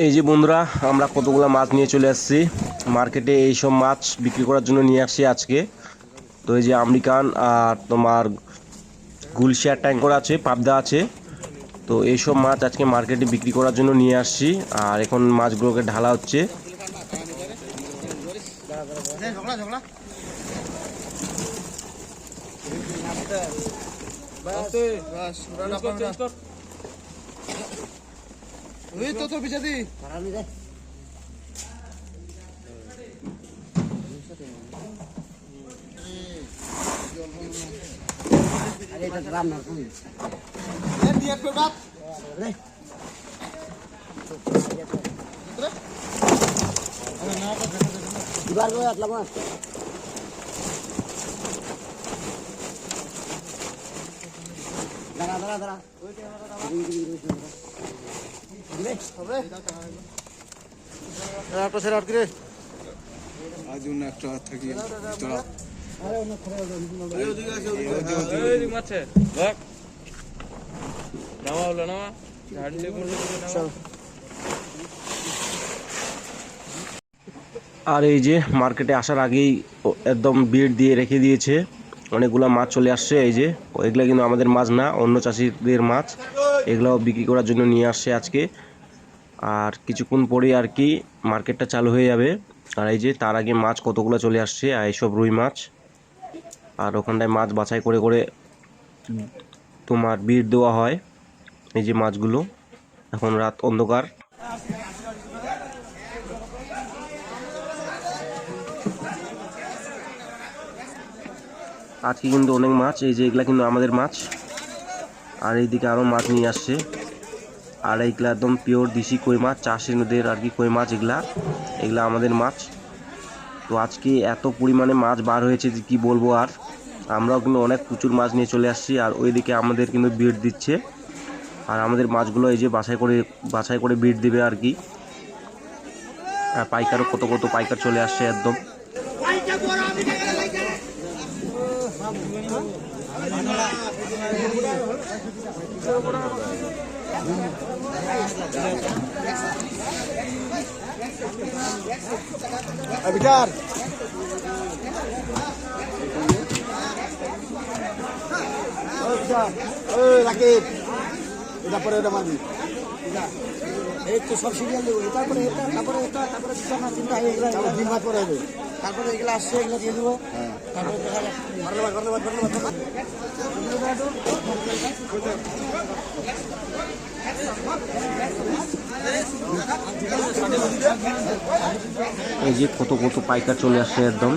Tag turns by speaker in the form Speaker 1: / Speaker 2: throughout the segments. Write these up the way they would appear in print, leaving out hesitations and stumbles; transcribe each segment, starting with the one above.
Speaker 1: এই যে বন্ধুরা, আমরা কতগুলো মাছ নিয়ে চলে আসছি মার্কেটে। এই সব মাছ বিক্রি করার জন্য নিয়ে আসছি আজকে। তো এই যে আমেরিকান আর তোমার গুলশিয়ার ট্যাঙ্কর আছে, পাবদা আছে। তো এইসব মাছ আজকে মার্কেটে বিক্রি করার জন্য নিয়ে আসছি। আর এখন মাছগুলোকে ঢালা হচ্ছে। আর এই যে মার্কেটে আসার আগেই একদম ভিড় দিয়ে রেখে দিয়েছে, অনেকগুলো মাছ চলে আসছে। এই যে এগুলা কিন্তু আমাদের মাছ না, অন্য চাষিদের মাছ। এগুলাও বিক্রি করার জন্য নিয়ে আসছে আজকে। আর কিছুক্ষণ পরে আর কি মার্কেটটা চালু হয়ে যাবে। আর এই যে তার আগে মাছ কতগুলো চলে আসছে, আর এইসব রুই মাছ। আর ওখানটায় মাছ বাছাই করে করে তোমার বিড় দেওয়া হয়। এই যে মাছগুলো, এখন রাত অন্ধকার। আজকে কিন্তু অনেক মাছ, এই যে এগুলা কিন্তু আমাদের মাছ। আর এইদিকে আরও মাছ নিয়ে আসছে। আর এইগুলা একদম পিওর দেশি কই মাছ, চাষের নদীর আর কি কই মাছ। এগুলা আমাদের মাছ। তো আজকে এত পরিমাণে মাছ বার হয়েছে যে কী বলবো। আর আমরাও কিন্তু অনেক প্রচুর মাছ নিয়ে চলে আসছি। আর ওইদিকে আমাদের কিন্তু বিট দিচ্ছে। আর আমাদের মাছগুলো এই যে বাছাই করে বিট দিবে আর কি। আর পাইকারও কত কত পাইকার চলে আসছে একদম।
Speaker 2: বিচার রাকিব, এটা পরে এটা মারবি। এই তো সব সিরিয়াল দেবো, তারপরে এটা, তারপরে এটা, তারপরে চিন্তা চিন্তা দিন ভাত পরে হবে। তারপরে এগুলো আসছে, এগুলো দিয়ে দেবো। তারপরে দেখা যাচ্ছে
Speaker 1: এই যে কত কত পাইকার চলে আসছে একদম।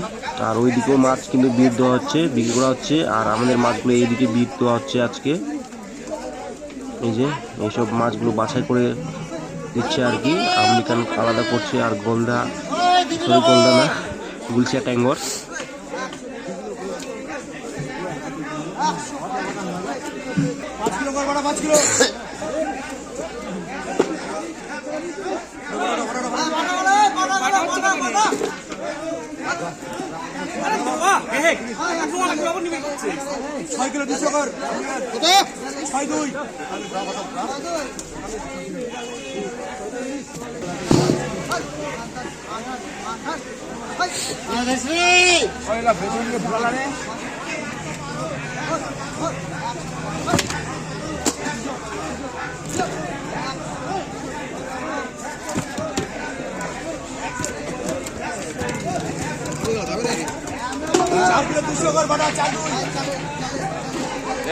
Speaker 1: আর ওইদিকেও মাছ কিন্তু বিট দেওয়া হচ্ছে, বিক্রি করা হচ্ছে। আর আমাদের মাছগুলো এইদিকে বিট দেওয়া হচ্ছে আজকে। এই যে এইসব মাছগুলো বাছাই করে দিচ্ছে আর কি। আমেরিকান আলাদা করছে, আর গলদা না, গুলশিয়া ট্যাঙ্গর।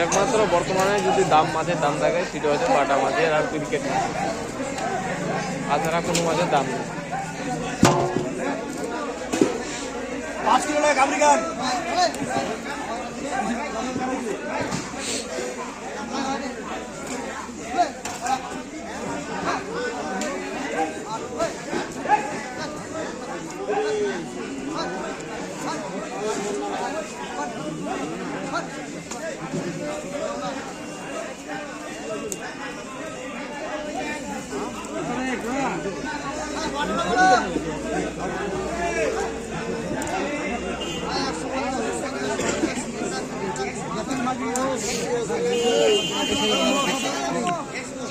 Speaker 3: একমাত্র বর্তমানে যদি মাছের দাম থাকে সেটা হচ্ছে বাটা মাছের আর ক্রিকেট মাছ, তাছাড়া কোনো মাছের দাম নেই।
Speaker 2: 5 কিলো লাগে আমেরিকান।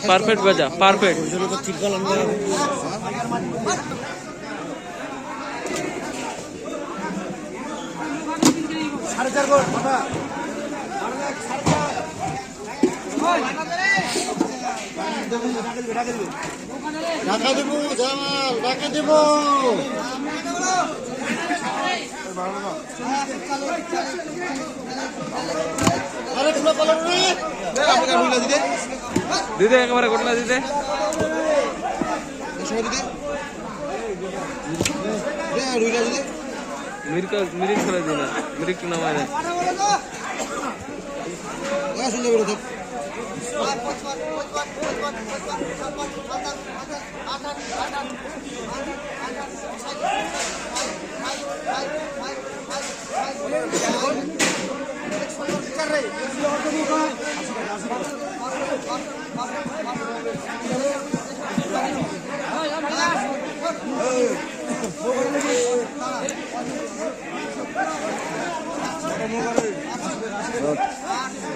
Speaker 3: পারফেক্ট বেচা, পারফেক্ট।
Speaker 2: ওই জন্য তো ঠিক করলাম যে সাড়ে চার গোল বাবা ঢাকা দেব জামাল ঢাকা দেব আরে খোলা পালাম রে আপনাকে রুইলা দিতে
Speaker 3: দিতে একেবারে ঘটনা দিতে
Speaker 2: সময় দিতে রুইলা দিতে
Speaker 3: মিরিক করে দিই না, মিরিক টু নামায় না।
Speaker 2: শুনতে বেরো থাক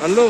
Speaker 3: আনলো